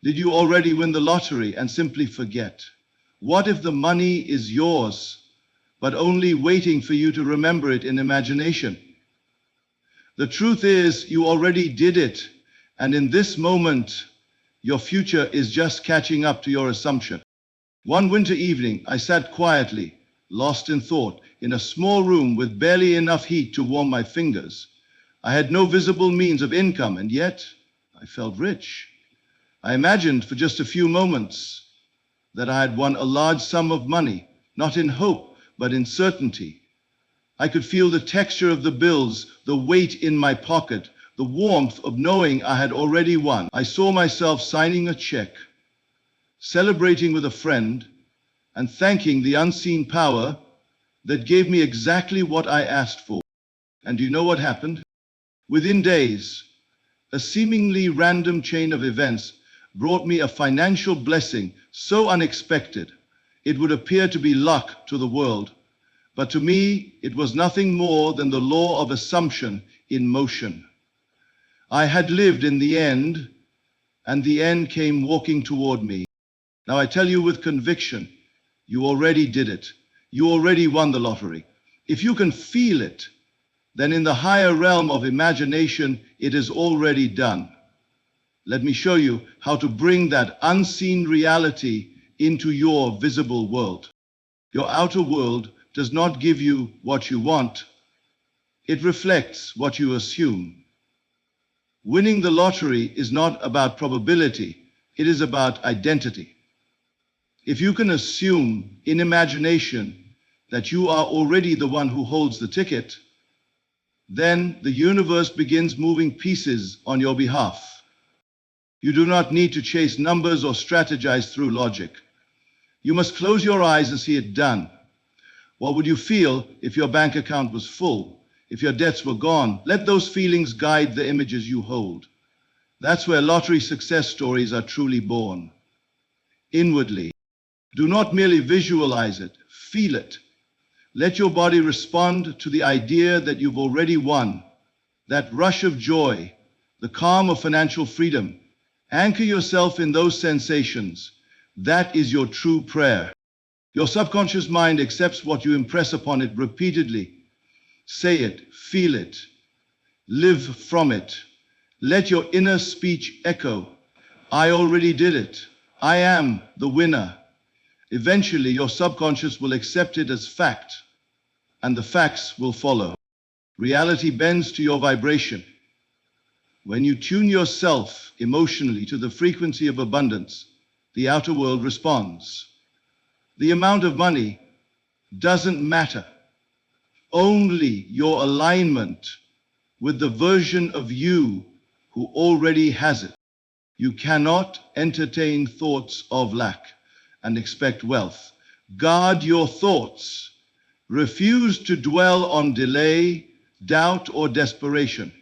Did you already win the lottery and simply forget? What if the money is yours, but only waiting for you to remember it in imagination? The truth is, you already did it, and in this moment, your future is just catching up to your assumption. One winter evening, I sat quietly, lost in thought, in a small room with barely enough heat to warm my fingers. I had no visible means of income, and yet I felt rich. I imagined for just a few moments that I had won a large sum of money, not in hope, but in certainty. I could feel the texture of the bills, the weight in my pocket, the warmth of knowing I had already won. I saw myself signing a check, celebrating with a friend, and thanking the unseen power that gave me exactly what I asked for. And do you know what happened? Within days, a seemingly random chain of events brought me a financial blessing so unexpected it would appear to be luck to the world. But to me, it was nothing more than the law of assumption in motion. I had lived in the end, and the end came walking toward me. Now I tell you with conviction, you already did it. You already won the lottery. If you can feel it, then in the higher realm of imagination, it is already done. Let me show you how to bring that unseen reality into your visible world. Your outer world does not give you what you want. It reflects what you assume. Winning the lottery is not about probability. It is about identity. If you can assume in imagination that you are already the one who holds the ticket, then the universe begins moving pieces on your behalf. You do not need to chase numbers or strategize through logic. You must close your eyes and see it done. What would you feel if your bank account was full, if your debts were gone? Let those feelings guide the images you hold. That's where lottery success stories are truly born. Inwardly. Do not merely visualize it, feel it. Let your body respond to the idea that you've already won. That rush of joy, the calm of financial freedom. Anchor yourself in those sensations. That is your true prayer. Your subconscious mind accepts what you impress upon it repeatedly. Say it, feel it, live from it. Let your inner speech echo. I already did it. I am the winner. Eventually, your subconscious will accept it as fact, and the facts will follow. Reality bends to your vibration. When you tune yourself emotionally to the frequency of abundance, the outer world responds. The amount of money doesn't matter. Only your alignment with the version of you who already has it. You cannot entertain thoughts of lack and expect wealth. Guard your thoughts. Refuse to dwell on delay, doubt, or desperation.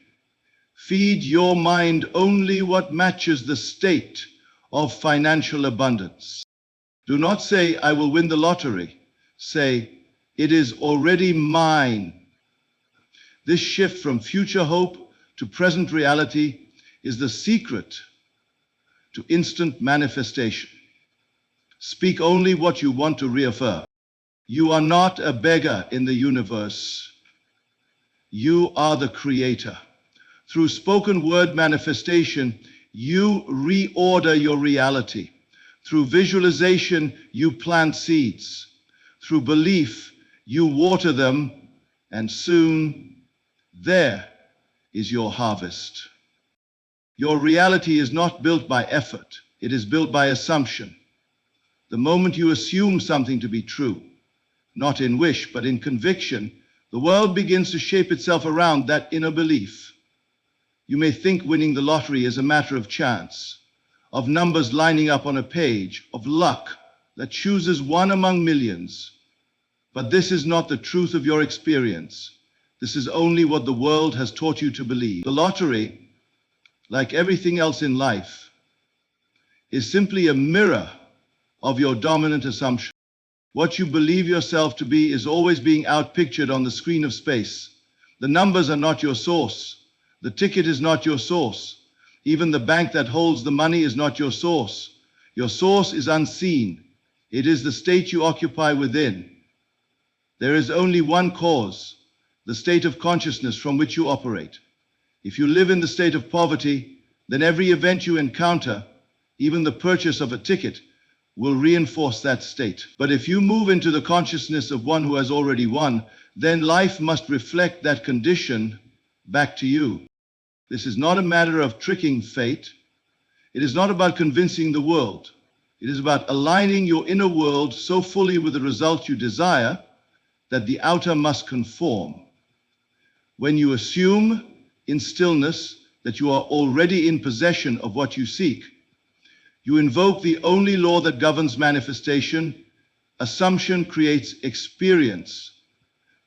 Feed your mind only what matches the state of financial abundance. Do not say, I will win the lottery. Say, it is already mine. This shift from future hope to present reality is the secret to instant manifestation. Speak only what you want to reaffirm. You are not a beggar in the universe. You are the creator. Through spoken word manifestation, you reorder your reality. Through visualization, you plant seeds. Through belief, you water them, and soon, there is your harvest. Your reality is not built by effort. It is built by assumption. The moment you assume something to be true, not in wish, but in conviction, the world begins to shape itself around that inner belief. You may think winning the lottery is a matter of chance, of numbers lining up on a page, of luck that chooses one among millions. But this is not the truth of your experience. This is only what the world has taught you to believe. The lottery, like everything else in life, is simply a mirror of your dominant assumption. What you believe yourself to be is always being outpictured on the screen of space. The numbers are not your source. The ticket is not your source. Even the bank that holds the money is not your source. Your source is unseen. It is the state you occupy within. There is only one cause, the state of consciousness from which you operate. If you live in the state of poverty, then every event you encounter, even the purchase of a ticket, will reinforce that state. But if you move into the consciousness of one who has already won, then life must reflect that condition back to you. This is not a matter of tricking fate. It is not about convincing the world. It is about aligning your inner world so fully with the result you desire that the outer must conform. When you assume in stillness that you are already in possession of what you seek, you invoke the only law that governs manifestation. Assumption creates experience.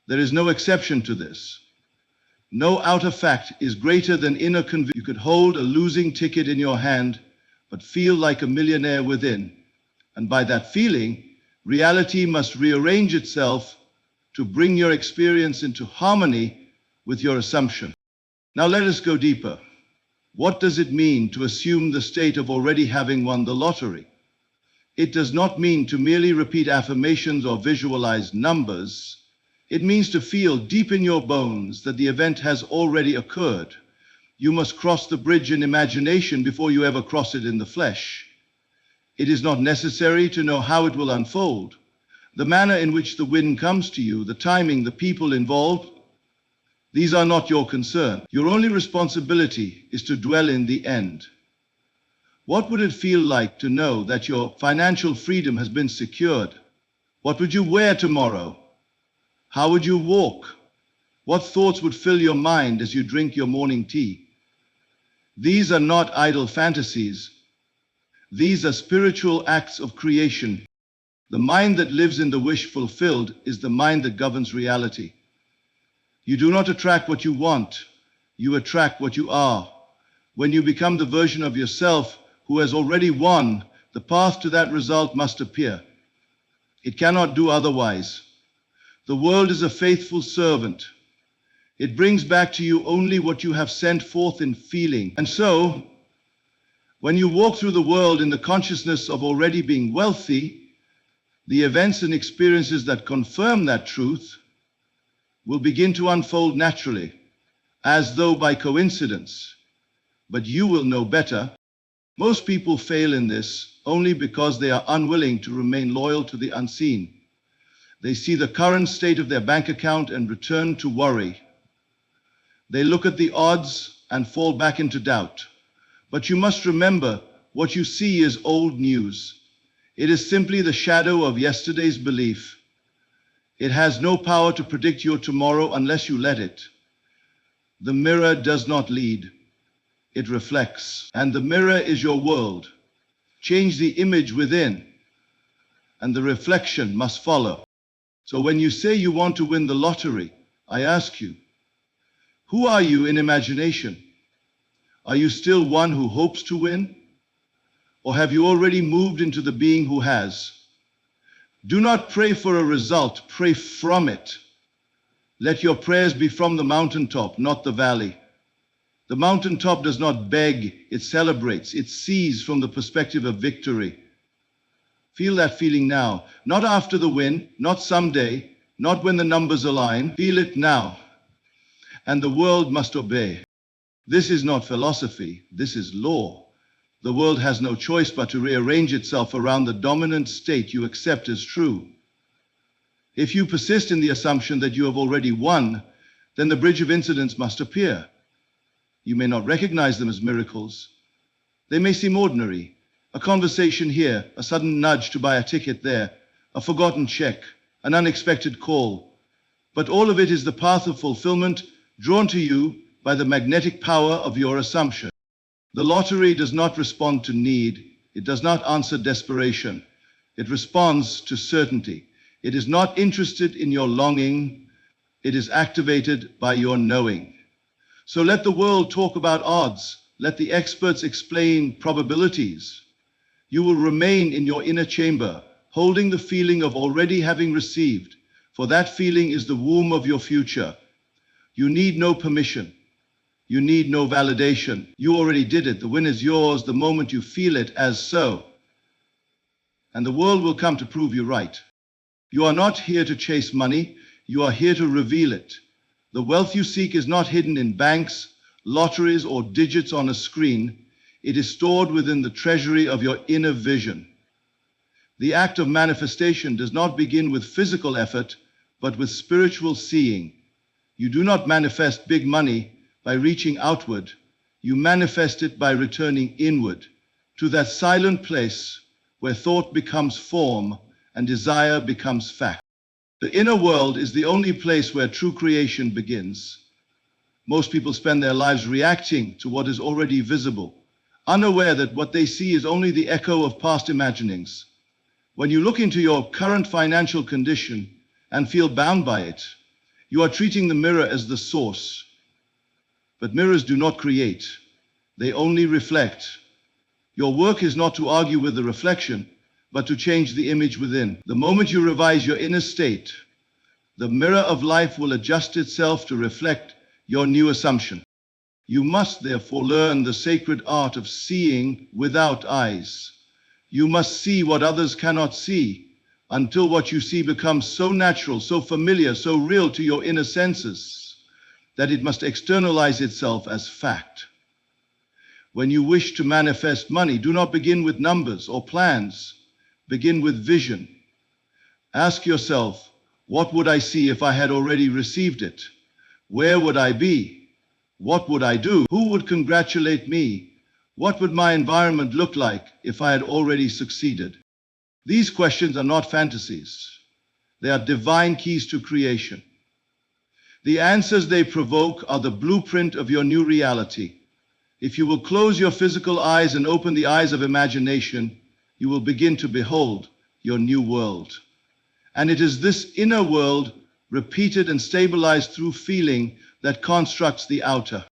There is no exception to this. No outer fact is greater than inner conviction. You could hold a losing ticket in your hand, but feel like a millionaire within. And by that feeling, reality must rearrange itself to bring your experience into harmony with your assumption. Now let us go deeper. What does it mean to assume the state of already having won the lottery? It does not mean to merely repeat affirmations or visualize numbers. It means to feel deep in your bones that the event has already occurred. You must cross the bridge in imagination before you ever cross it in the flesh. It is not necessary to know how it will unfold. The manner in which the win comes to you, the timing, the people involved, these are not your concern. Your only responsibility is to dwell in the end. What would it feel like to know that your financial freedom has been secured? What would you wear tomorrow? How would you walk? What thoughts would fill your mind as you drink your morning tea? These are not idle fantasies. These are spiritual acts of creation. The mind that lives in the wish fulfilled is the mind that governs reality. You do not attract what you want. You attract what you are. When you become the version of yourself who has already won, the path to that result must appear. It cannot do otherwise. The world is a faithful servant. It brings back to you only what you have sent forth in feeling. And so, when you walk through the world in the consciousness of already being wealthy, the events and experiences that confirm that truth will begin to unfold naturally, as though by coincidence. But you will know better. Most people fail in this only because they are unwilling to remain loyal to the unseen. They see the current state of their bank account and return to worry. They look at the odds and fall back into doubt. But you must remember, what you see is old news. It is simply the shadow of yesterday's belief. It has no power to predict your tomorrow unless you let it. The mirror does not lead. It reflects. And the mirror is your world. Change the image within, and the reflection must follow. So when you say you want to win the lottery, I ask you, who are you in imagination? Are you still one who hopes to win? Or have you already moved into the being who has? Do not pray for a result, pray from it. Let your prayers be from the mountaintop, not the valley. The mountaintop does not beg, it celebrates, it sees from the perspective of victory. Feel that feeling now, not after the win, not someday, not when the numbers align. Feel it now. And the world must obey. This is not philosophy, this is law. The world has no choice but to rearrange itself around the dominant state you accept as true. If you persist in the assumption that you have already won, then the bridge of incidents must appear. You may not recognize them as miracles. They may seem ordinary. A conversation here, a sudden nudge to buy a ticket there, a forgotten check, an unexpected call. But all of it is the path of fulfillment drawn to you by the magnetic power of your assumption. The lottery does not respond to need. It does not answer desperation. It responds to certainty. It is not interested in your longing. It is activated by your knowing. So let the world talk about odds. Let the experts explain probabilities. You will remain in your inner chamber, holding the feeling of already having received, for that feeling is the womb of your future. You need no permission. You need no validation. You already did it. The win is yours the moment you feel it as so. And the world will come to prove you right. You are not here to chase money. You are here to reveal it. The wealth you seek is not hidden in banks, lotteries, or digits on a screen. It is stored within the treasury of your inner vision. The act of manifestation does not begin with physical effort, but with spiritual seeing. You do not manifest big money by reaching outward. You manifest it by returning inward, to that silent place where thought becomes form and desire becomes fact. The inner world is the only place where true creation begins. Most people spend their lives reacting to what is already visible, unaware that what they see is only the echo of past imaginings. When you look into your current financial condition and feel bound by it, you are treating the mirror as the source. But mirrors do not create, they only reflect. Your work is not to argue with the reflection, but to change the image within. The moment you revise your inner state, the mirror of life will adjust itself to reflect your new assumption. You must therefore learn the sacred art of seeing without eyes. You must see what others cannot see, until what you see becomes so natural, so familiar, so real to your inner senses, that it must externalize itself as fact. When you wish to manifest money, do not begin with numbers or plans. Begin with vision. Ask yourself, what would I see if I had already received it? Where would I be? What would I do? Who would congratulate me? What would my environment look like if I had already succeeded? These questions are not fantasies. They are divine keys to creation. The answers they provoke are the blueprint of your new reality. If you will close your physical eyes and open the eyes of imagination, you will begin to behold your new world. And it is this inner world, repeated and stabilized through feeling, that constructs the outer.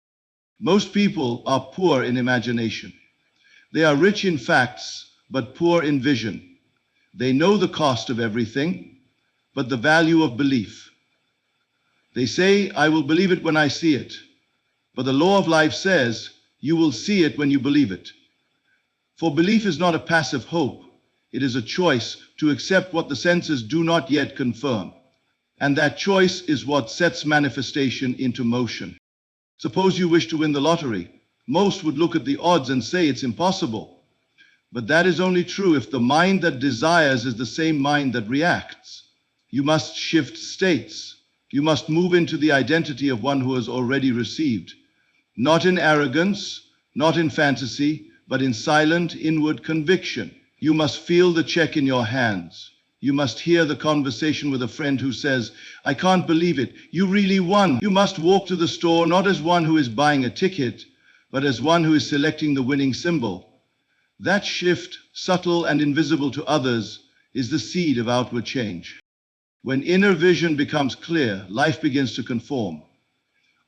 Most people are poor in imagination. They are rich in facts, but poor in vision. They know the cost of everything, but the value of belief. They say, I will believe it when I see it. But the law of life says, you will see it when you believe it. For belief is not a passive hope. It is a choice to accept what the senses do not yet confirm. And that choice is what sets manifestation into motion. Suppose you wish to win the lottery. Most would look at the odds and say it's impossible. But that is only true if the mind that desires is the same mind that reacts. You must shift states. You must move into the identity of one who has already received. Not in arrogance, not in fantasy, but in silent inward conviction. You must feel the check in your hands. You must hear the conversation with a friend who says, I can't believe it, you really won. You must walk to the store not as one who is buying a ticket, but as one who is selecting the winning symbol. That shift, subtle and invisible to others, is the seed of outward change. When inner vision becomes clear, life begins to conform.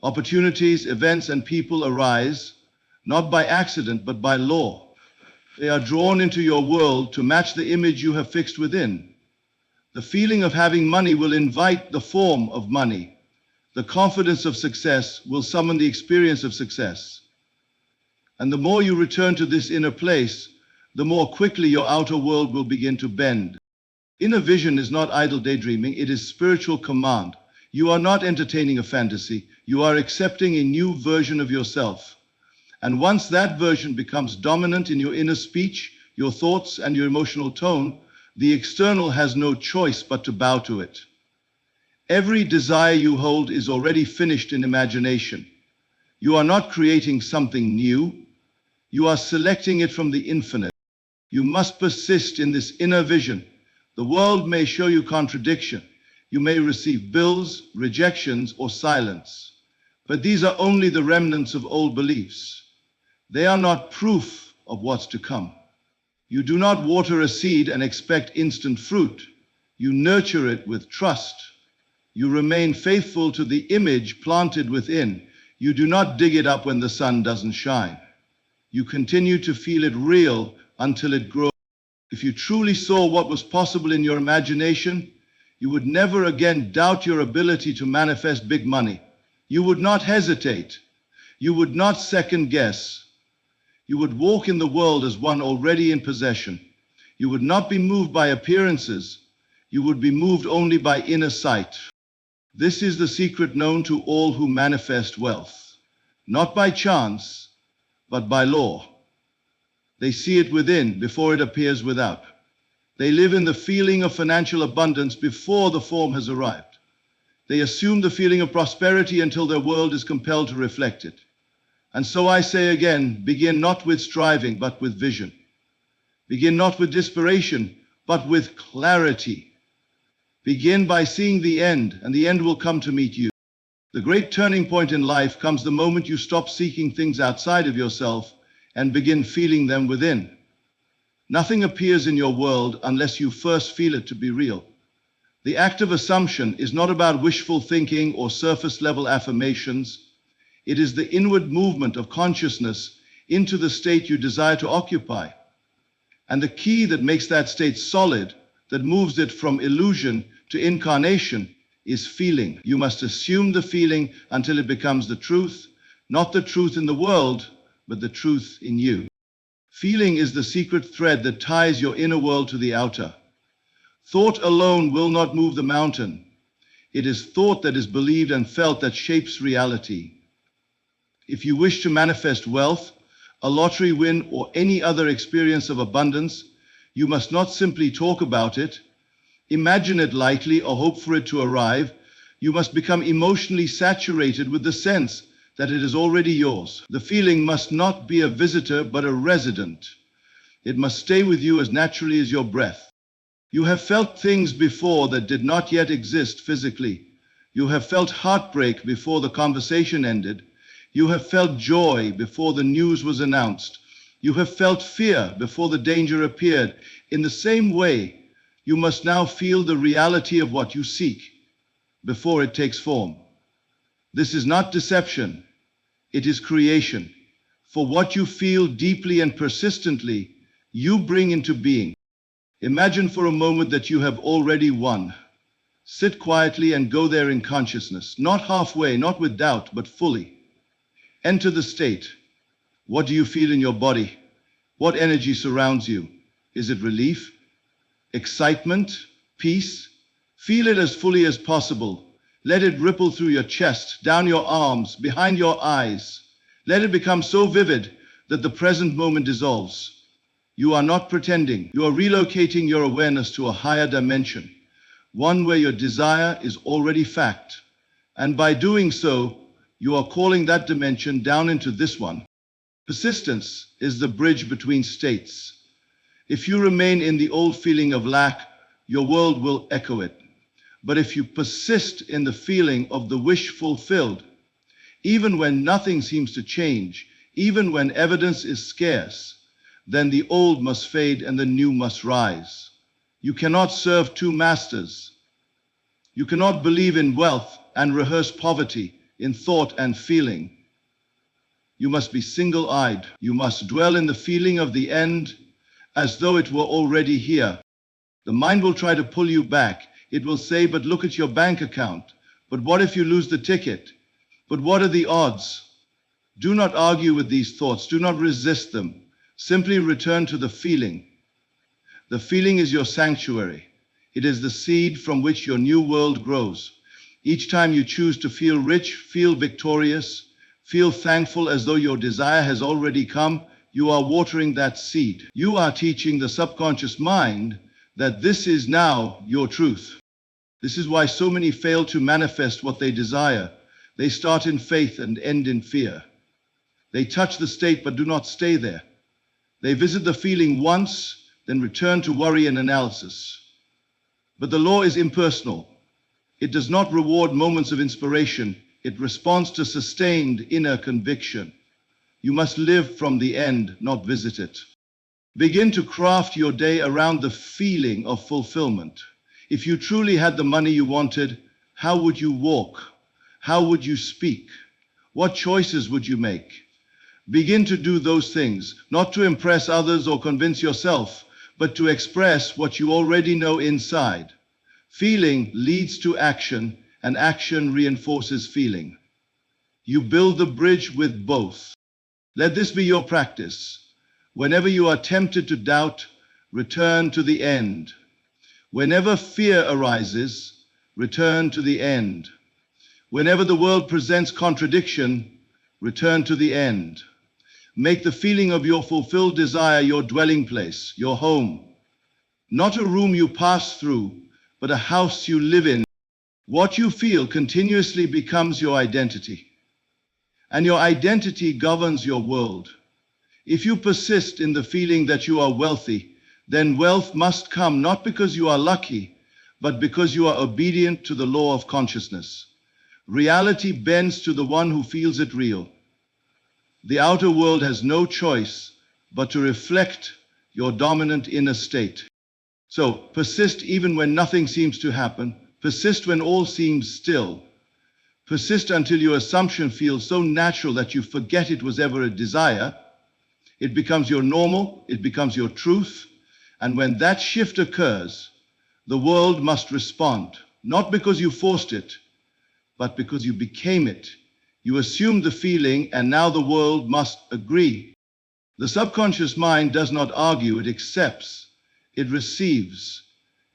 Opportunities, events, and people arise, not by accident, but by law. They are drawn into your world to match the image you have fixed within. The feeling of having money will invite the form of money. The confidence of success will summon the experience of success. And the more you return to this inner place, the more quickly your outer world will begin to bend. Inner vision is not idle daydreaming, it is spiritual command. You are not entertaining a fantasy, you are accepting a new version of yourself. And once that version becomes dominant in your inner speech, your thoughts, and your emotional tone, the external has no choice but to bow to it. Every desire you hold is already finished in imagination. You are not creating something new. You are selecting it from the infinite. You must persist in this inner vision. The world may show you contradiction. You may receive bills, rejections, or silence. But these are only the remnants of old beliefs. They are not proof of what's to come. You do not water a seed and expect instant fruit. You nurture it with trust. You remain faithful to the image planted within. You do not dig it up when the sun doesn't shine. You continue to feel it real until it grows. If you truly saw what was possible in your imagination, you would never again doubt your ability to manifest big money. You would not hesitate. You would not second guess. You would walk in the world as one already in possession. You would not be moved by appearances. You would be moved only by inner sight. This is the secret known to all who manifest wealth, not by chance, but by law. They see it within before it appears without. They live in the feeling of financial abundance before the form has arrived. They assume the feeling of prosperity until their world is compelled to reflect it. And so I say again, begin not with striving, but with vision. Begin not with desperation, but with clarity. Begin by seeing the end, and the end will come to meet you. The great turning point in life comes the moment you stop seeking things outside of yourself and begin feeling them within. Nothing appears in your world unless you first feel it to be real. The act of assumption is not about wishful thinking or surface-level affirmations. It is the inward movement of consciousness into the state you desire to occupy. And the key that makes that state solid, that moves it from illusion to incarnation, is feeling. You must assume the feeling until it becomes the truth, not the truth in the world, but the truth in you. Feeling is the secret thread that ties your inner world to the outer. Thought alone will not move the mountain. It is thought that is believed and felt that shapes reality. If you wish to manifest wealth, a lottery win, or any other experience of abundance, you must not simply talk about it, imagine it lightly, or hope for it to arrive. You must become emotionally saturated with the sense that it is already yours. The feeling must not be a visitor, but a resident. It must stay with you as naturally as your breath. You have felt things before that did not yet exist physically. You have felt heartbreak before the conversation ended. You have felt joy before the news was announced. You have felt fear before the danger appeared. In the same way, you must now feel the reality of what you seek before it takes form. This is not deception, it is creation. For what you feel deeply and persistently, you bring into being. Imagine for a moment that you have already won. Sit quietly and go there in consciousness, not halfway, not with doubt, but fully. Enter the state. What do you feel in your body? What energy surrounds you? Is it relief? Excitement? Peace? Feel it as fully as possible. Let it ripple through your chest, down your arms, behind your eyes. Let it become so vivid that the present moment dissolves. You are not pretending. You are relocating your awareness to a higher dimension, one where your desire is already fact. And by doing so, you are calling that dimension down into this one. Persistence is the bridge between states. If you remain in the old feeling of lack, your world will echo it. But if you persist in the feeling of the wish fulfilled, even when nothing seems to change, even when evidence is scarce, then the old must fade and the new must rise. You cannot serve two masters. You cannot believe in wealth and rehearse poverty in thought and feeling. You must be single-eyed. You must dwell in the feeling of the end as though it were already here. The mind will try to pull you back. It will say, but look at your bank account. But what if you lose the ticket? But what are the odds? Do not argue with these thoughts. Do not resist them. Simply return to the feeling. The feeling is your sanctuary. It is the seed from which your new world grows. Each time you choose to feel rich, feel victorious, feel thankful as though your desire has already come, you are watering that seed. You are teaching the subconscious mind that this is now your truth. This is why so many fail to manifest what they desire. They start in faith and end in fear. They touch the state but do not stay there. They visit the feeling once, then return to worry and analysis. But the law is impersonal. It does not reward moments of inspiration. It responds to sustained inner conviction. You must live from the end, not visit it. Begin to craft your day around the feeling of fulfillment. If you truly had the money you wanted, how would you walk? How would you speak? What choices would you make? Begin to do those things, not to impress others or convince yourself, but to express what you already know inside. Feeling leads to action, and action reinforces feeling. You build the bridge with both. Let this be your practice. Whenever you are tempted to doubt, return to the end. Whenever fear arises, return to the end. Whenever the world presents contradiction, return to the end. Make the feeling of your fulfilled desire your dwelling place, your home. Not a room you pass through, but a house you live in. What you feel continuously becomes your identity, and your identity governs your world. If you persist in the feeling that you are wealthy, then wealth must come not because you are lucky, but because you are obedient to the law of consciousness. Reality bends to the one who feels it real. The outer world has no choice but to reflect your dominant inner state. So persist even when nothing seems to happen. Persist when all seems still. Persist until your assumption feels so natural that you forget it was ever a desire. It becomes your normal, it becomes your truth, and when that shift occurs, the world must respond, not because you forced it, but because you became it. You assumed the feeling, and now the world must agree. The subconscious mind does not argue, it accepts, it receives.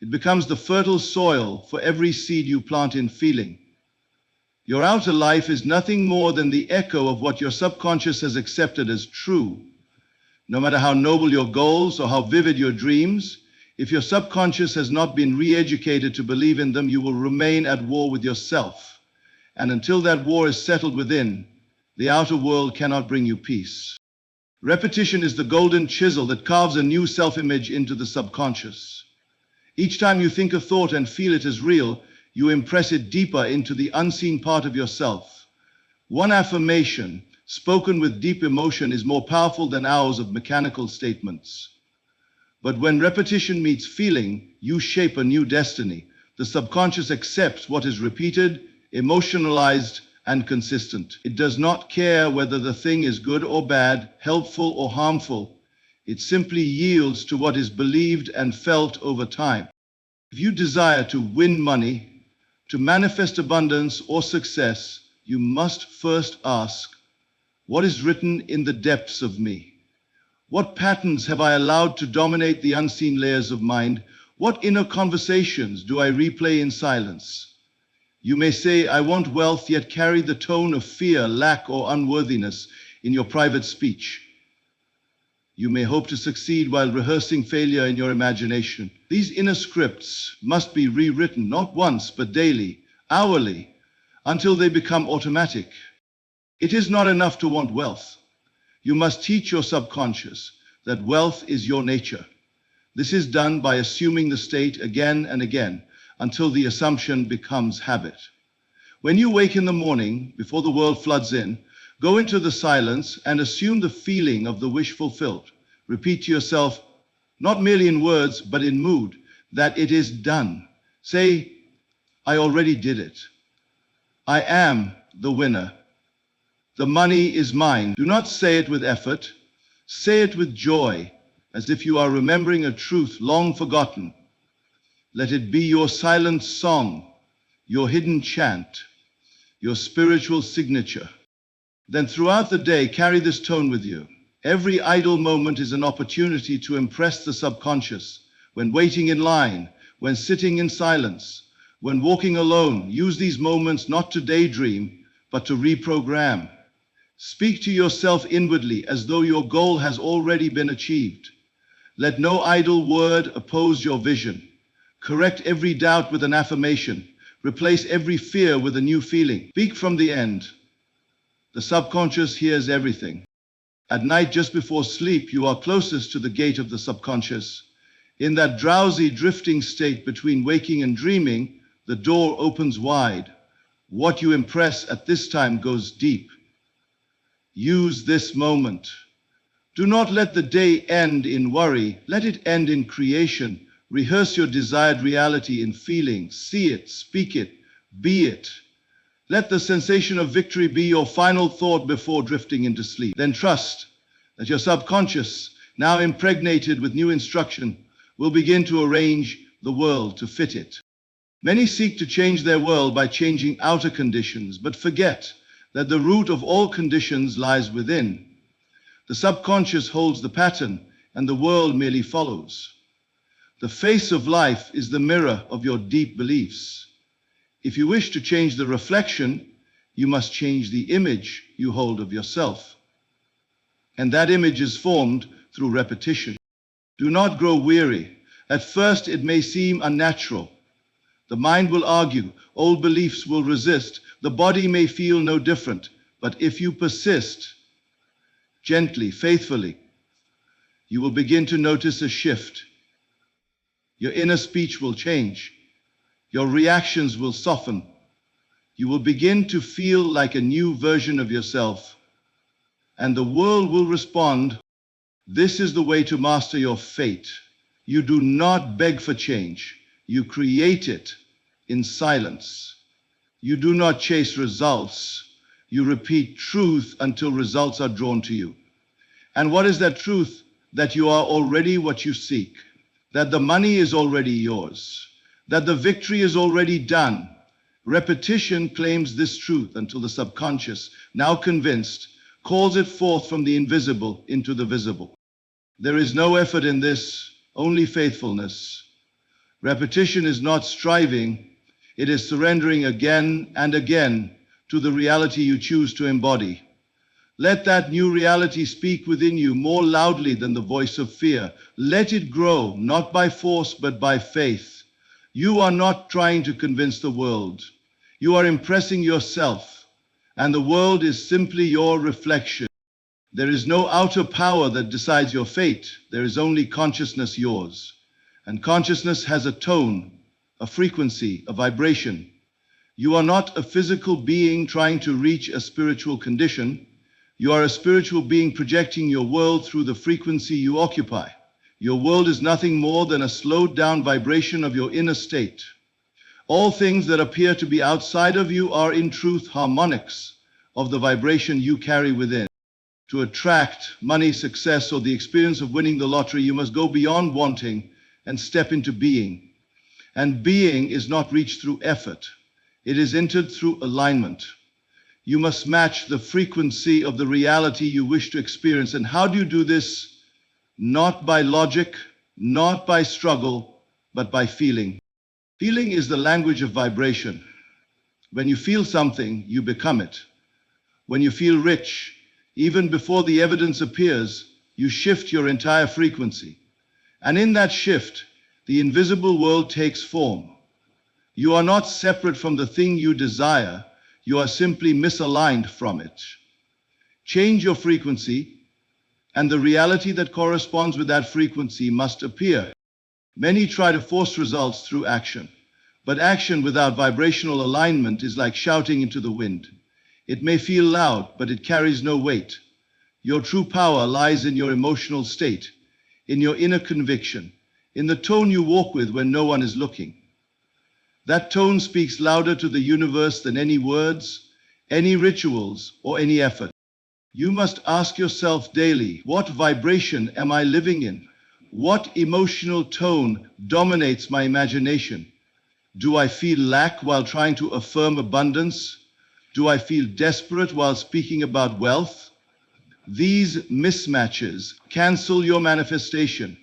It becomes the fertile soil for every seed you plant in feeling. Your outer life is nothing more than the echo of what your subconscious has accepted as true. No matter how noble your goals or how vivid your dreams, if your subconscious has not been re-educated to believe in them, you will remain at war with yourself. And until that war is settled within, the outer world cannot bring you peace. Repetition is the golden chisel that carves a new self-image into the subconscious. Each time you think a thought and feel it as real, you impress it deeper into the unseen part of yourself. One affirmation, spoken with deep emotion, is more powerful than hours of mechanical statements. But when repetition meets feeling, you shape a new destiny. The subconscious accepts what is repeated, emotionalized, and consistent. It does not care whether the thing is good or bad, helpful or harmful. It simply yields to what is believed and felt over time. If you desire to win money, to manifest abundance or success, you must first ask, what is written in the depths of me? What patterns have I allowed to dominate the unseen layers of mind? What inner conversations do I replay in silence? You may say, I want wealth, yet carry the tone of fear, lack, or unworthiness in your private speech. You may hope to succeed while rehearsing failure in your imagination. These inner scripts must be rewritten, not once, but daily, hourly, until they become automatic. It is not enough to want wealth. You must teach your subconscious that wealth is your nature. This is done by assuming the state again and again until the assumption becomes habit. When you wake in the morning, before the world floods in, go into the silence and assume the feeling of the wish fulfilled. Repeat to yourself, not merely in words, but in mood, that it is done. Say, I already did it. I am the winner. The money is mine. Do not say it with effort. Say it with joy, as if you are remembering a truth long forgotten. Let it be your silent song, your hidden chant, your spiritual signature. Then throughout the day, carry this tone with you. Every idle moment is an opportunity to impress the subconscious. When waiting in line, when sitting in silence, when walking alone, use these moments not to daydream, but to reprogram. Speak to yourself inwardly as though your goal has already been achieved. Let no idle word oppose your vision. Correct every doubt with an affirmation. Replace every fear with a new feeling. Speak from the end. The subconscious hears everything. At night, just before sleep, you are closest to the gate of the subconscious. In that drowsy, drifting state between waking and dreaming, the door opens wide. What you impress at this time goes deep. Use this moment. Do not let the day end in worry. Let it end in creation. Rehearse your desired reality in feeling. See it, speak it, be it. Let the sensation of victory be your final thought before drifting into sleep. Then trust that your subconscious, now impregnated with new instruction, will begin to arrange the world to fit it. Many seek to change their world by changing outer conditions, but forget that the root of all conditions lies within. The subconscious holds the pattern, and the world merely follows. The face of life is the mirror of your deep beliefs. If you wish to change the reflection, you must change the image you hold of yourself. And that image is formed through repetition. Do not grow weary. At first it may seem unnatural. The mind will argue, old beliefs will resist, the body may feel no different. But if you persist, gently, faithfully, you will begin to notice a shift. Your inner speech will change. Your reactions will soften. You will begin to feel like a new version of yourself. And the world will respond. This is the way to master your fate. You do not beg for change. You create it in silence. You do not chase results. You repeat truth until results are drawn to you. And what is that truth? That you are already what you seek. That the money is already yours. That the victory is already done. Repetition claims this truth until the subconscious, now convinced, calls it forth from the invisible into the visible. There is no effort in this, only faithfulness. Repetition is not striving, it is surrendering again and again to the reality you choose to embody. Let that new reality speak within you more loudly than the voice of fear. Let it grow, not by force, but by faith. You are not trying to convince the world. You are impressing yourself, and the world is simply your reflection. There is no outer power that decides your fate. There is only consciousness yours. And consciousness has a tone, a frequency, a vibration. You are not a physical being trying to reach a spiritual condition. You are a spiritual being projecting your world through the frequency you occupy. Your world is nothing more than a slowed down vibration of your inner state. All things that appear to be outside of you are in truth harmonics of the vibration you carry within. To attract money, success, or the experience of winning the lottery, you must go beyond wanting and step into being. And being is not reached through effort. It is entered through alignment. You must match the frequency of the reality you wish to experience. And how do you do this? Not by logic, not by struggle, but by feeling. Feeling is the language of vibration. When you feel something, you become it. When you feel rich, even before the evidence appears, you shift your entire frequency. And in that shift, the invisible world takes form. You are not separate from the thing you desire. You are simply misaligned from it. Change your frequency, and the reality that corresponds with that frequency must appear. Many try to force results through action, but action without vibrational alignment is like shouting into the wind. It may feel loud, but it carries no weight. Your true power lies in your emotional state, in your inner conviction, in the tone you walk with when no one is looking. That tone speaks louder to the universe than any words, any rituals, or any effort. You must ask yourself daily, what vibration am I living in? What emotional tone dominates my imagination? Do I feel lack while trying to affirm abundance? Do I feel desperate while speaking about wealth? These mismatches cancel your manifestation.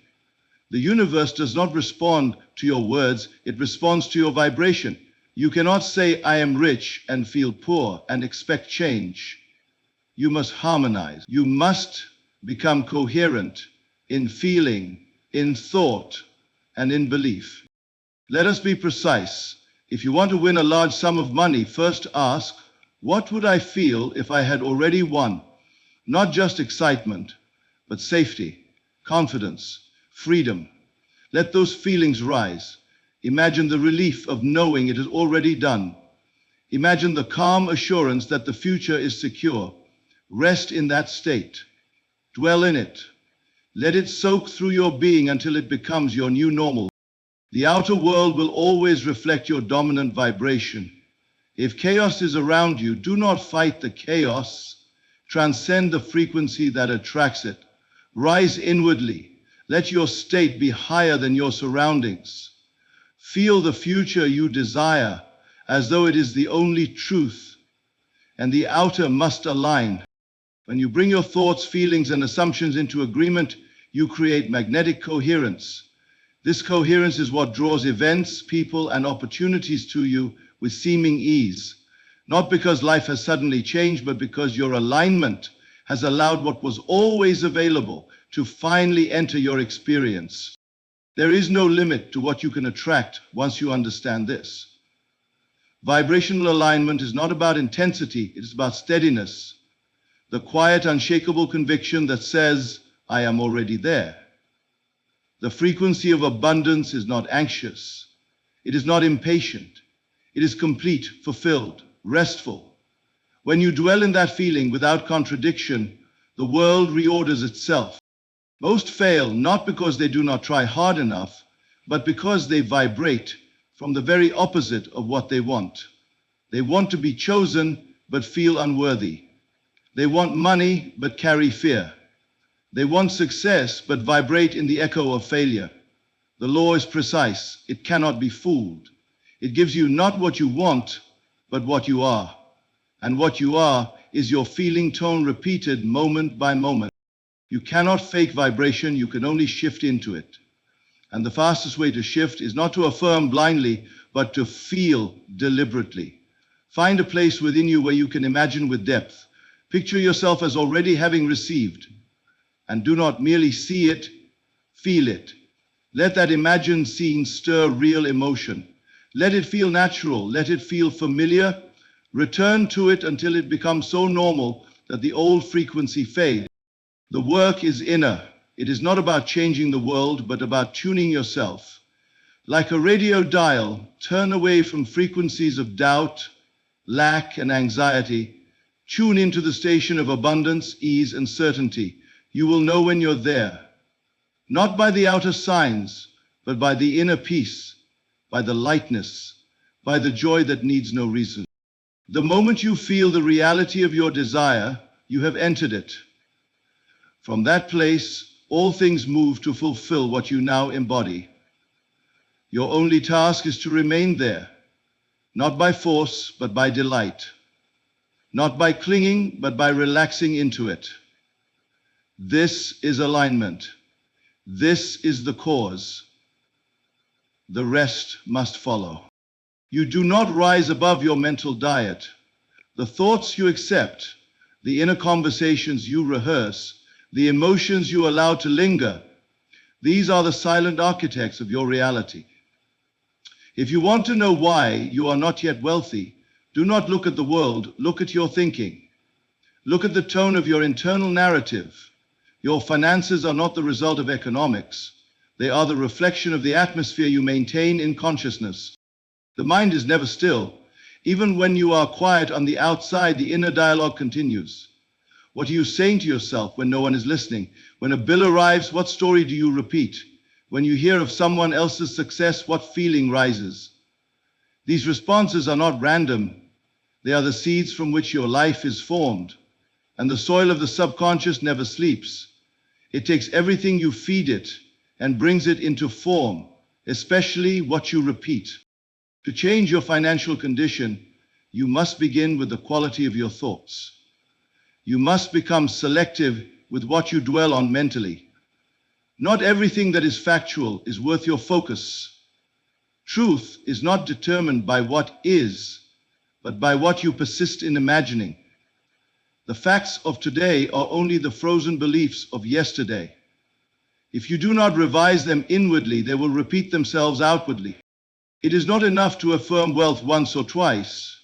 The universe does not respond to your words, it responds to your vibration. You cannot say, I am rich, and feel poor and expect change. You must harmonize. You must become coherent in feeling, in thought, and in belief. Let us be precise. If you want to win a large sum of money, first ask, what would I feel if I had already won? Not just excitement, but safety, confidence, freedom. Let those feelings rise. Imagine the relief of knowing it is already done. Imagine the calm assurance that the future is secure. Rest in that state. Dwell in it. Let it soak through your being until it becomes your new normal. The outer world will always reflect your dominant vibration. If chaos is around you, do not fight the chaos. Transcend the frequency that attracts it. Rise inwardly. Let your state be higher than your surroundings. Feel the future you desire as though it is the only truth. and the outer must align. When you bring your thoughts, feelings, and assumptions into agreement, you create magnetic coherence. This coherence is what draws events, people, and opportunities to you with seeming ease. Not because life has suddenly changed, but because your alignment has allowed what was always available to finally enter your experience. There is no limit to what you can attract once you understand this. Vibrational alignment is not about intensity, it is about steadiness. The quiet, unshakable conviction that says, I am already there. The frequency of abundance is not anxious. It is not impatient. It is complete, fulfilled, restful. When you dwell in that feeling without contradiction, the world reorders itself. Most fail not because they do not try hard enough, but because they vibrate from the very opposite of what they want. They want to be chosen, but feel unworthy. They want money, but carry fear. They want success, but vibrate in the echo of failure. The law is precise. It cannot be fooled. It gives you not what you want, but what you are. And what you are is your feeling tone repeated moment by moment. You cannot fake vibration, you can only shift into it. And the fastest way to shift is not to affirm blindly, but to feel deliberately. Find a place within you where you can imagine with depth. Picture yourself as already having received. And do not merely see it, feel it. Let that imagined scene stir real emotion. Let it feel natural, let it feel familiar. Return to it until it becomes so normal that the old frequency fades. The work is inner. It is not about changing the world, but about tuning yourself. Like a radio dial, turn away from frequencies of doubt, lack, and anxiety. Tune into the station of abundance, ease, and certainty. You will know when you're there. Not by the outer signs, but by the inner peace, by the lightness, by the joy that needs no reason. The moment you feel the reality of your desire, you have entered it. From that place, all things move to fulfill what you now embody. Your only task is to remain there, not by force, but by delight. Not by clinging, but by relaxing into it. This is alignment. This is the cause. The rest must follow. You do not rise above your mental diet. The thoughts you accept, the inner conversations you rehearse, the emotions you allow to linger, these are the silent architects of your reality. If you want to know why you are not yet wealthy, do not look at the world, look at your thinking. Look at the tone of your internal narrative. Your finances are not the result of economics. They are the reflection of the atmosphere you maintain in consciousness. The mind is never still. Even when you are quiet on the outside, the inner dialogue continues. What are you saying to yourself when no one is listening? When a bill arrives, what story do you repeat? When you hear of someone else's success, what feeling rises? These responses are not random. They are the seeds from which your life is formed. And the soil of the subconscious never sleeps. It takes everything you feed it and brings it into form, especially what you repeat. To change your financial condition, you must begin with the quality of your thoughts. You must become selective with what you dwell on mentally. Not everything that is factual is worth your focus. Truth is not determined by what is, but by what you persist in imagining. The facts of today are only the frozen beliefs of yesterday. If you do not revise them inwardly, they will repeat themselves outwardly. It is not enough to affirm wealth once or twice.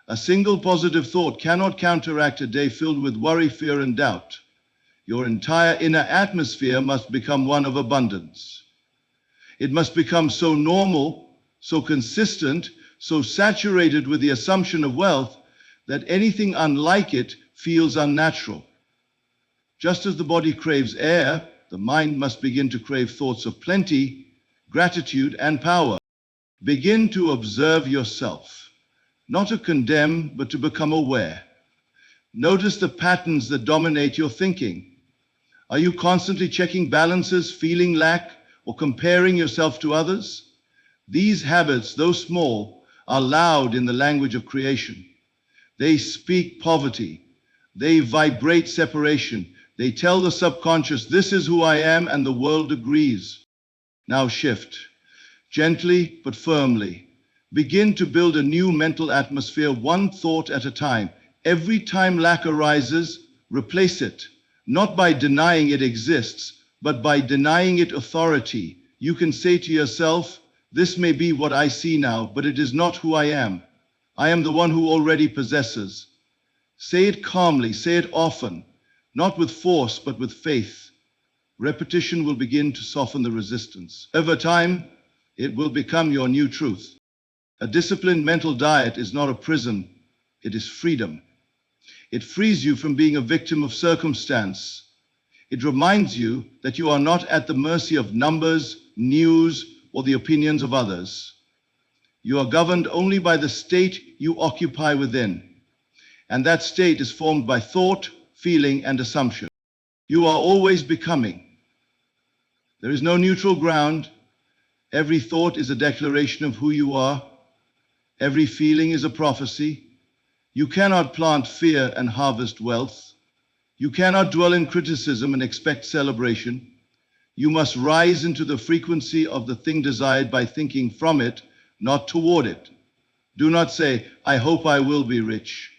A single positive thought cannot counteract a day filled with worry, fear, and doubt. Your entire inner atmosphere must become one of abundance. It must become so normal, so consistent, so saturated with the assumption of wealth that anything unlike it feels unnatural. Just as the body craves air, the mind must begin to crave thoughts of plenty, gratitude, and power. Begin to observe yourself, not to condemn, but to become aware. Notice the patterns that dominate your thinking. Are you constantly checking balances, feeling lack, or comparing yourself to others? These habits, though small, are loud in the language of creation. They speak poverty. They vibrate separation. They tell the subconscious, this is who I am, and the world agrees. Now shift. Gently but firmly. Begin to build a new mental atmosphere, one thought at a time. Every time lack arises, replace it, not by denying it exists, but by denying it authority. You can say to yourself, this may be what I see now, but it is not who I am. I am the one who already possesses. Say it calmly, say it often, not with force, but with faith. Repetition will begin to soften the resistance. Over time, it will become your new truth. A disciplined mental diet is not a prison, it is freedom. It frees you from being a victim of circumstance. It reminds you that you are not at the mercy of numbers, news, or the opinions of others. You are governed only by the state you occupy within, and that state is formed by thought, feeling, and assumption. You are always becoming. There is no neutral ground. Every thought is a declaration of who you are. Every feeling is a prophecy. You cannot plant fear and harvest wealth. You cannot dwell in criticism and expect celebration. You must rise into the frequency of the thing desired by thinking from it, not toward it. Do not say, I hope I will be rich.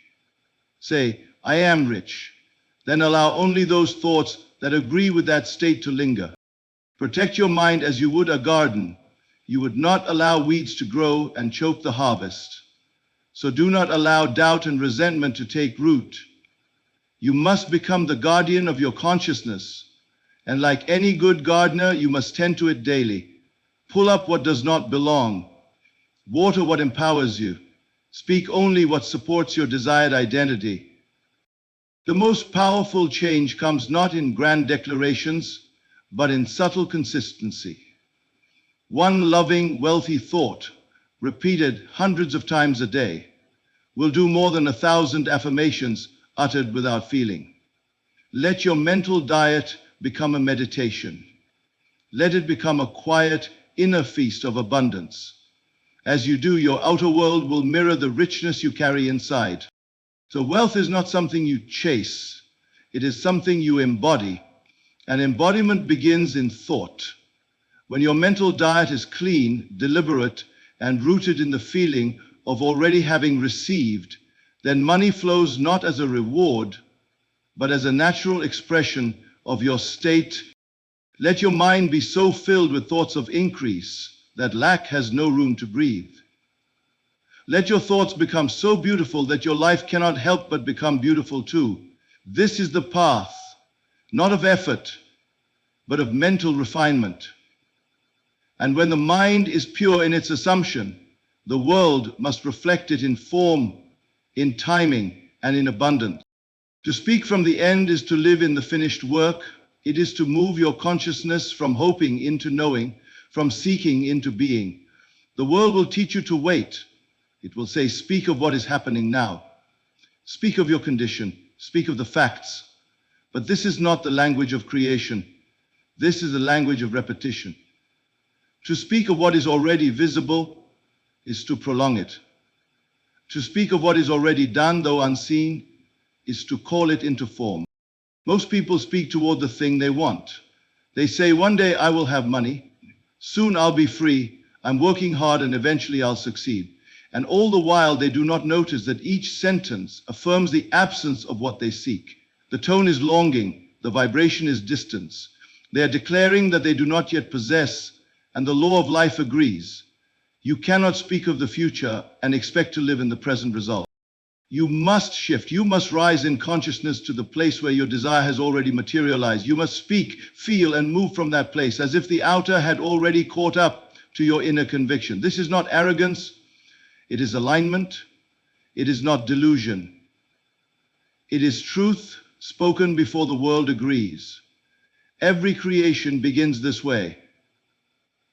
Say, I am rich. Then allow only those thoughts that agree with that state to linger. Protect your mind as you would a garden. You would not allow weeds to grow and choke the harvest. So do not allow doubt and resentment to take root. You must become the guardian of your consciousness. And like any good gardener, you must tend to it daily. Pull up what does not belong. Water what empowers you. Speak only what supports your desired identity. The most powerful change comes not in grand declarations, but in subtle consistency. One loving, wealthy thought, repeated hundreds of times a day, will do more than 1,000 affirmations uttered without feeling. Let your mental diet become a meditation. Let it become a quiet, inner feast of abundance. As you do, your outer world will mirror the richness you carry inside. So wealth is not something you chase. It is something you embody. And embodiment begins in thought. When your mental diet is clean, deliberate, and rooted in the feeling of already having received, then money flows not as a reward, but as a natural expression of your state. Let your mind be so filled with thoughts of increase that lack has no room to breathe. Let your thoughts become so beautiful that your life cannot help but become beautiful too. This is the path, not of effort, but of mental refinement. And when the mind is pure in its assumption, the world must reflect it in form, in timing, and in abundance. To speak from the end is to live in the finished work. It is to move your consciousness from hoping into knowing, from seeking into being. The world will teach you to wait. It will say, speak of what is happening now. Speak of your condition. Speak of the facts. But this is not the language of creation. This is the language of repetition. To speak of what is already visible is to prolong it. To speak of what is already done, though unseen, is to call it into form. Most people speak toward the thing they want. They say, one day I will have money. Soon I'll be free. I'm working hard and eventually I'll succeed. And all the while they do not notice that each sentence affirms the absence of what they seek. The tone is longing. The vibration is distance. They are declaring that they do not yet possess, and the law of life agrees. You cannot speak of the future and expect to live in the present result. You must shift. You must rise in consciousness to the place where your desire has already materialized. You must speak, feel, and move from that place as if the outer had already caught up to your inner conviction. This is not arrogance. It is alignment. It is not delusion. It is truth spoken before the world agrees. Every creation begins this way.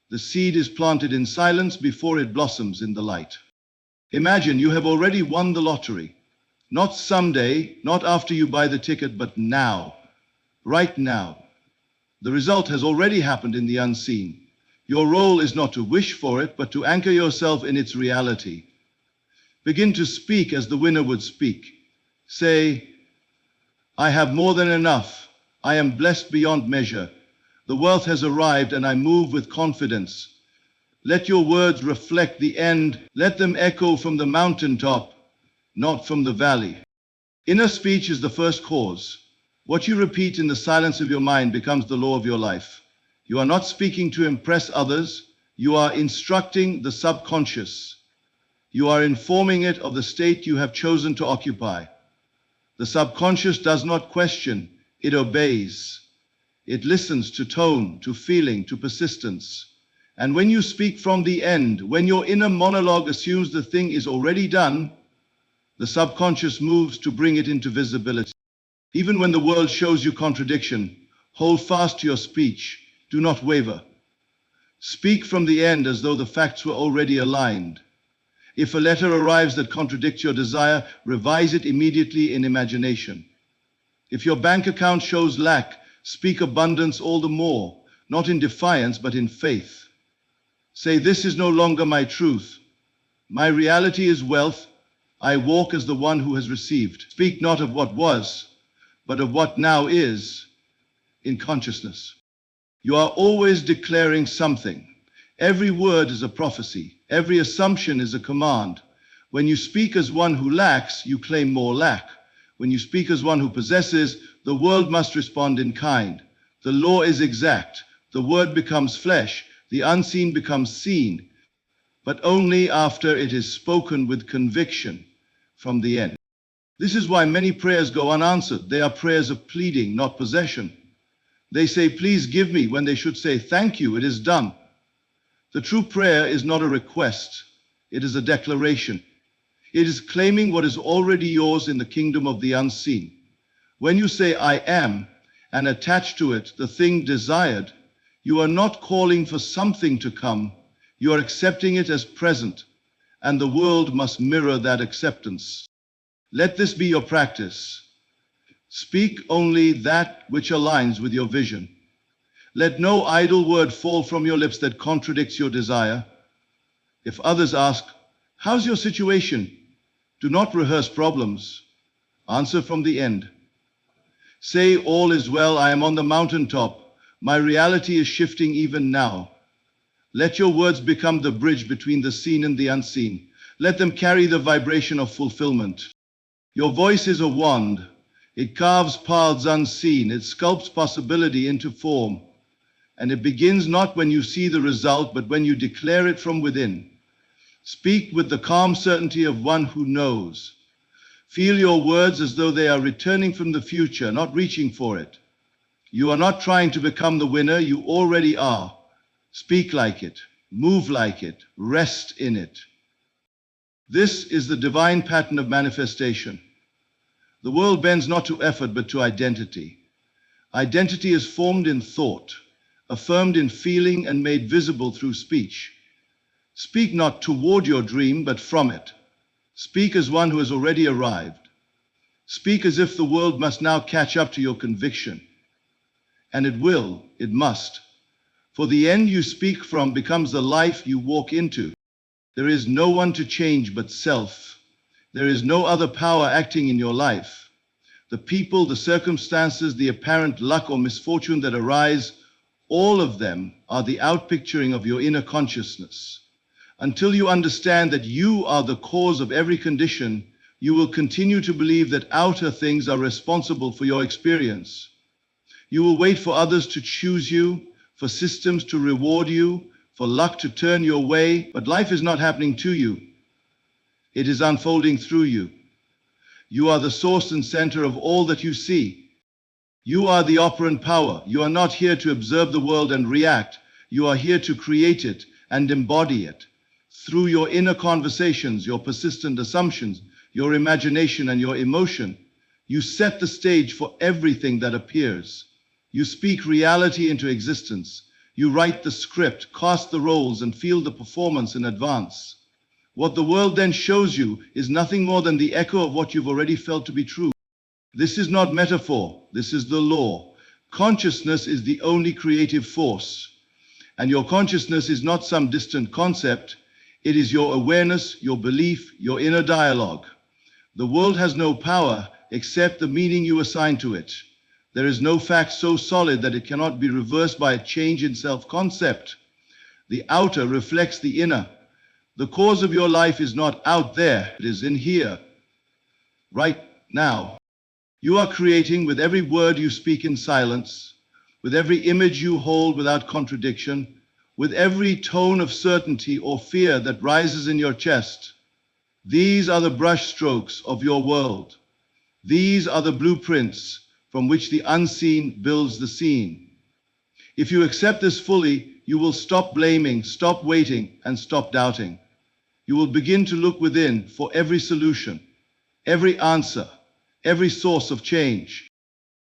The seed is planted in silence before it blossoms in the light. Imagine you have already won the lottery. Not someday, not after you buy the ticket, but now. Right now. The result has already happened in the unseen. Your role is not to wish for it, but to anchor yourself in its reality. Begin to speak as the winner would speak. Say, I have more than enough. I am blessed beyond measure. The wealth has arrived and I move with confidence. Let your words reflect the end. Let them echo from the mountaintop, not from the valley. Inner speech is the first cause. What you repeat in the silence of your mind becomes the law of your life. You are not speaking to impress others. You are instructing the subconscious. You are informing it of the state you have chosen to occupy. The subconscious does not question, it obeys. It listens to tone, to feeling, to persistence. And when you speak from the end, when your inner monologue assumes the thing is already done, the subconscious moves to bring it into visibility. Even when the world shows you contradiction, hold fast to your speech. Do not waver. Speak from the end as though the facts were already aligned. If a letter arrives that contradicts your desire, revise it immediately in imagination. If your bank account shows lack, speak abundance all the more, not in defiance but in faith. Say, this is no longer my truth. My reality is wealth. I walk as the one who has received. Speak not of what was, but of what now is in consciousness. You are always declaring something. Every word is a prophecy. Every assumption is a command. When you speak as one who lacks, you claim more lack. When you speak as one who possesses, the world must respond in kind. The law is exact. The word becomes flesh. The unseen becomes seen, but only after it is spoken with conviction from the end. This is why many prayers go unanswered. They are prayers of pleading, not possession. They say, please give me, when they should say, thank you, it is done. The true prayer is not a request. It is a declaration. It is claiming what is already yours in the kingdom of the unseen. When you say, I am, and attach to it the thing desired, you are not calling for something to come. You are accepting it as present, and the world must mirror that acceptance. Let this be your practice. Speak only that which aligns with your vision. Let no idle word fall from your lips that contradicts your desire. If others ask, how's your situation? Do not rehearse problems. Answer from the end. Say, all is well, I am on the mountaintop. My reality is shifting even now. Let your words become the bridge between the seen and the unseen. Let them carry the vibration of fulfillment. Your voice is a wand. It carves paths unseen. It sculpts possibility into form. And it begins not when you see the result, but when you declare it from within. Speak with the calm certainty of one who knows. Feel your words as though they are returning from the future, not reaching for it. You are not trying to become the winner, you already are. Speak like it, move like it, rest in it. This is the divine pattern of manifestation. The world bends not to effort but to identity. Identity is formed in thought, affirmed in feeling, and made visible through speech. Speak not toward your dream, but from it. Speak as one who has already arrived. Speak as if the world must now catch up to your conviction. And it will, it must. For the end you speak from becomes the life you walk into. There is no one to change but self. There is no other power acting in your life. The people, the circumstances, the apparent luck or misfortune that arise, all of them are the outpicturing of your inner consciousness. Until you understand that you are the cause of every condition, you will continue to believe that outer things are responsible for your experience. You will wait for others to choose you, for systems to reward you, for luck to turn your way, but life is not happening to you. It is unfolding through you. You are the source and center of all that you see. You are the operant power. You are not here to observe the world and react. You are here to create it and embody it. Through your inner conversations, your persistent assumptions, your imagination and your emotion, you set the stage for everything that appears. You speak reality into existence. You write the script, cast the roles, and feel the performance in advance. What the world then shows you is nothing more than the echo of what you've already felt to be true. This is not metaphor, this is the law. Consciousness is the only creative force. And your consciousness is not some distant concept, It is your awareness, your belief, your inner dialogue. The world has no power except the meaning you assign to it. There is no fact so solid that it cannot be reversed by a change in self-concept. The outer reflects the inner. The cause of your life is not out there, it is in here, right now. You are creating with every word you speak in silence, with every image you hold without contradiction, with every tone of certainty or fear that rises in your chest. These are the brush strokes of your world. These are the blueprints from which the unseen builds the scene. If you accept this fully, you will stop blaming, stop waiting, and stop doubting. You will begin to look within for every solution, every answer, every source of change.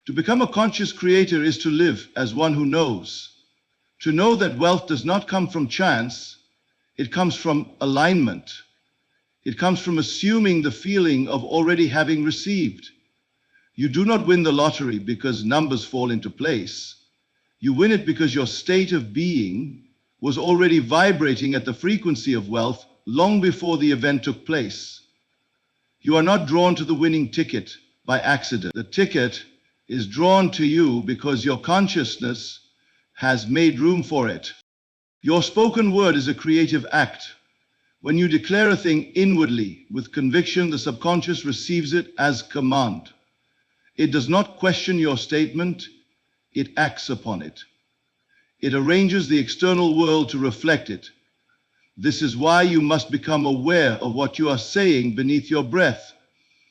To become a conscious creator is to live as one who knows. To know that wealth does not come from chance, it comes from alignment. It comes from assuming the feeling of already having received. You do not win the lottery because numbers fall into place. You win it because your state of being was already vibrating at the frequency of wealth long before the event took place. You are not drawn to the winning ticket by accident. The ticket is drawn to you because your consciousness has made room for it. Your spoken word is a creative act. When you declare a thing inwardly with conviction, the subconscious receives it as command. It does not question your statement, it acts upon it. It arranges the external world to reflect it. This is why you must become aware of what you are saying beneath your breath.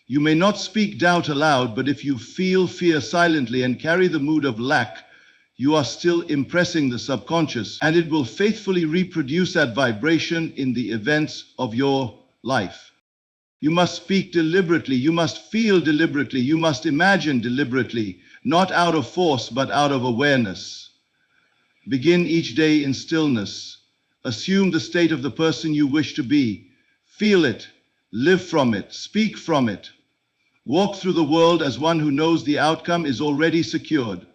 You may not speak doubt aloud, but if you feel fear silently and carry the mood of lack, you are still impressing the subconscious, and it will faithfully reproduce that vibration in the events of your life. You must speak deliberately, you must feel deliberately, you must imagine deliberately, not out of force, but out of awareness. Begin each day in stillness. Assume the state of the person you wish to be. Feel it, live from it, speak from it. Walk through the world as one who knows the outcome is already secured.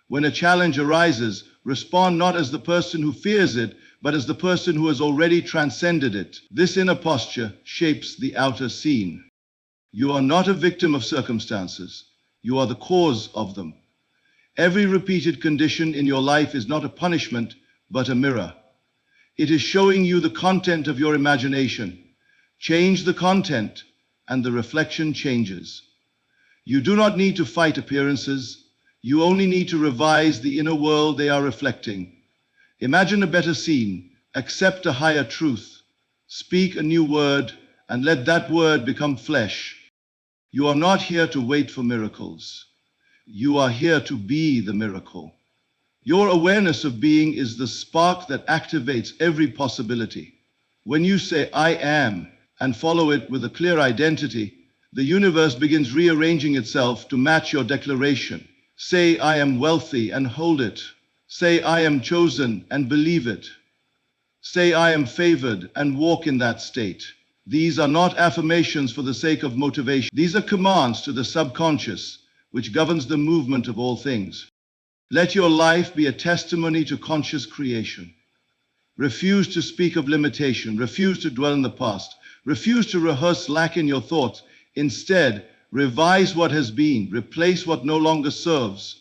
When a challenge arises, respond not as the person who fears it, but as the person who has already transcended it. This inner posture shapes the outer scene. You are not a victim of circumstances. You are the cause of them. Every repeated condition in your life is not a punishment, but a mirror. It is showing you the content of your imagination. Change the content, and the reflection changes. You do not need to fight appearances. You only need to revise the inner world they are reflecting. Imagine a better scene, accept a higher truth, speak a new word, and let that word become flesh. You are not here to wait for miracles. You are here to be the miracle. Your awareness of being is the spark that activates every possibility. When you say, "I am," and follow it with a clear identity, the universe begins rearranging itself to match your declaration. Say, "I am wealthy," and hold it. Say, "I am chosen," and believe it. Say, "I am favored," and walk in that state. These are not affirmations for the sake of motivation. These are commands to the subconscious, which governs the movement of all things. Let your life be a testimony to conscious creation. Refuse to speak of limitation. Refuse to dwell in the past. Refuse to rehearse lack in your thoughts. Instead, revise what has been, replace what no longer serves,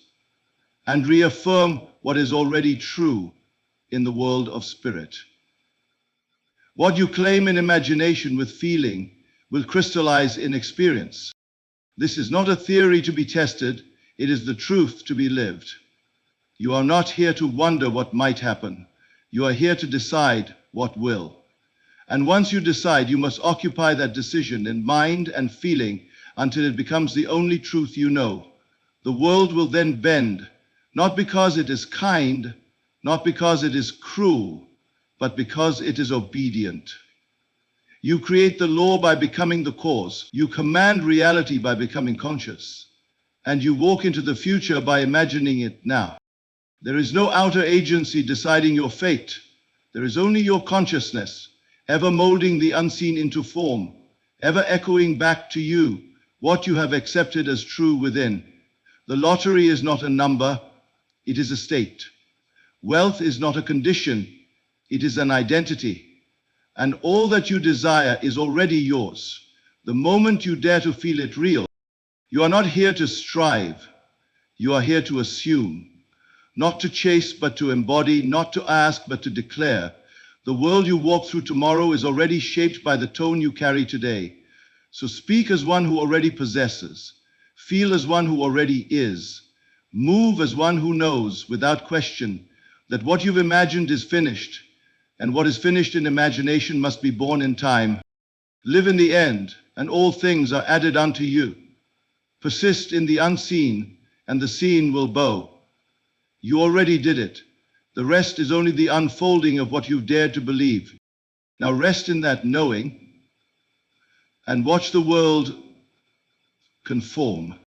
and reaffirm what is already true in the world of spirit. What you claim in imagination with feeling will crystallize in experience. This is not a theory to be tested, it is the truth to be lived. You are not here to wonder what might happen. You are here to decide what will. And once you decide, you must occupy that decision in mind and feeling until it becomes the only truth you know. The world will then bend, not because it is kind, not because it is cruel, but because it is obedient. You create the law by becoming the cause. You command reality by becoming conscious. And you walk into the future by imagining it now. There is no outer agency deciding your fate. There is only your consciousness, ever molding the unseen into form, ever echoing back to you what you have accepted as true within. The lottery is not a number, it is a state. Wealth is not a condition, it is an identity. and all that you desire is already yours. The moment you dare to feel it real, you are not here to strive. You are here to assume, not to chase, but to embody, not to ask, but to declare. The world you walk through tomorrow is already shaped by the tone you carry today. So speak as one who already possesses, feel as one who already is, move as one who knows without question that what you've imagined is finished, and what is finished in imagination must be born in time. Live in the end, and all things are added unto you. Persist in the unseen, and the seen will bow. You already did it. The rest is only the unfolding of what you've dared to believe. Now rest in that knowing, and watch the world conform.